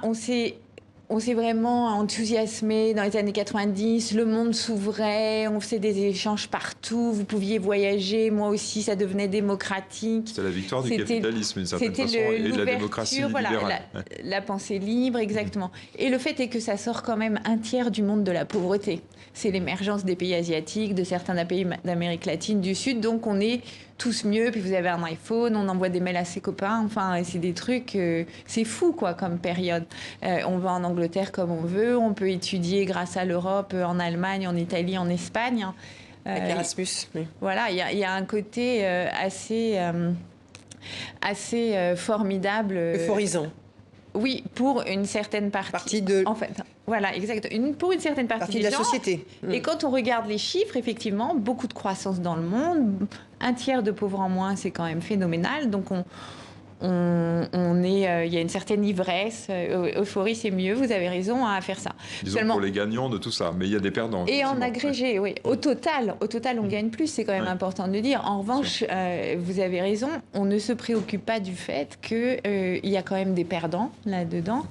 On s'est vraiment enthousiasmé dans les années 90, le monde s'ouvrait, on faisait des échanges partout, vous pouviez voyager, moi aussi, ça devenait démocratique. C'était la victoire du capitalisme, d'une certaine façon, et de la démocratie libérale. Voilà, la pensée libre, exactement. Et le fait est que ça sort quand même un tiers du monde de la pauvreté. C'est l'émergence des pays asiatiques, de certains pays d'Amérique latine, du Sud, donc on est tous mieux, puis vous avez un iPhone, on envoie des mails à ses copains, enfin, c'est des trucs, c'est fou, quoi, comme période. On va en Angleterre comme on veut, on peut étudier grâce à l'Europe, en Allemagne, en Italie, en Espagne. Avec Erasmus, oui. Voilà, il y a un côté assez formidable. Euphorisant. Oui, pour une certaine partie de... En fait, voilà, exact. Pour une certaine partie de la société. Et quand on regarde les chiffres, effectivement, beaucoup de croissance dans le monde, un tiers de pauvres en moins, c'est quand même phénoménal. Donc il y a une certaine ivresse, euphorie, c'est mieux, vous avez raison à faire ça. Disons pour les gagnants de tout ça, mais il y a des perdants. Et en agrégé, oui. Au total, on gagne plus, c'est quand même important de le dire. En revanche, vous avez raison, on ne se préoccupe pas du fait qu'il y a quand même des perdants là-dedans.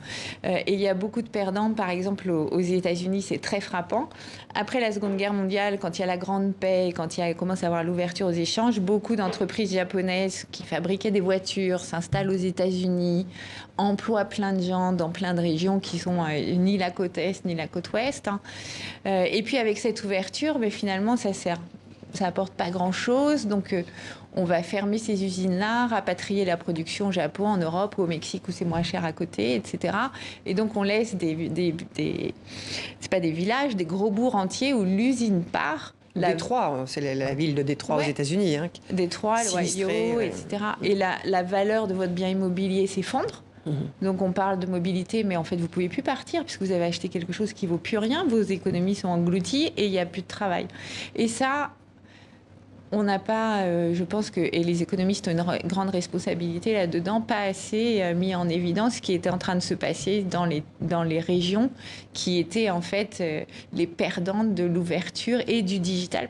Et il y a beaucoup de perdants, par exemple, aux États-Unis, c'est très frappant. Après la Seconde Guerre mondiale, quand il y a la Grande Paix, quand il commence à avoir l'ouverture aux échanges, beaucoup d'entreprises japonaises qui fabriquaient des voitures s'installent aux États-Unis, emploient plein de gens dans plein de régions qui sont ni la côte Est ni la côte Ouest. Et puis avec cette ouverture, mais finalement, ça apporte pas grand-chose. Donc on va fermer ces usines-là, rapatrier la production au Japon, en Europe ou au Mexique où c'est moins cher à côté, etc. Et donc on laisse c'est pas des villages, des gros bourgs entiers où l'usine part. Détroit, c'est la ville de Détroit aux États-Unis. Hein, Détroit, l'Ohio, etc. Et la valeur de votre bien immobilier s'effondre. Donc on parle de mobilité, mais en fait vous pouvez plus partir puisque vous avez acheté quelque chose qui vaut plus rien, vos économies sont englouties et il n'y a plus de travail. Et ça, on n'a pas, je pense que, et les économistes ont une grande responsabilité là-dedans, pas assez mis en évidence ce qui était en train de se passer dans les régions qui étaient en fait les perdantes de l'ouverture et du digital.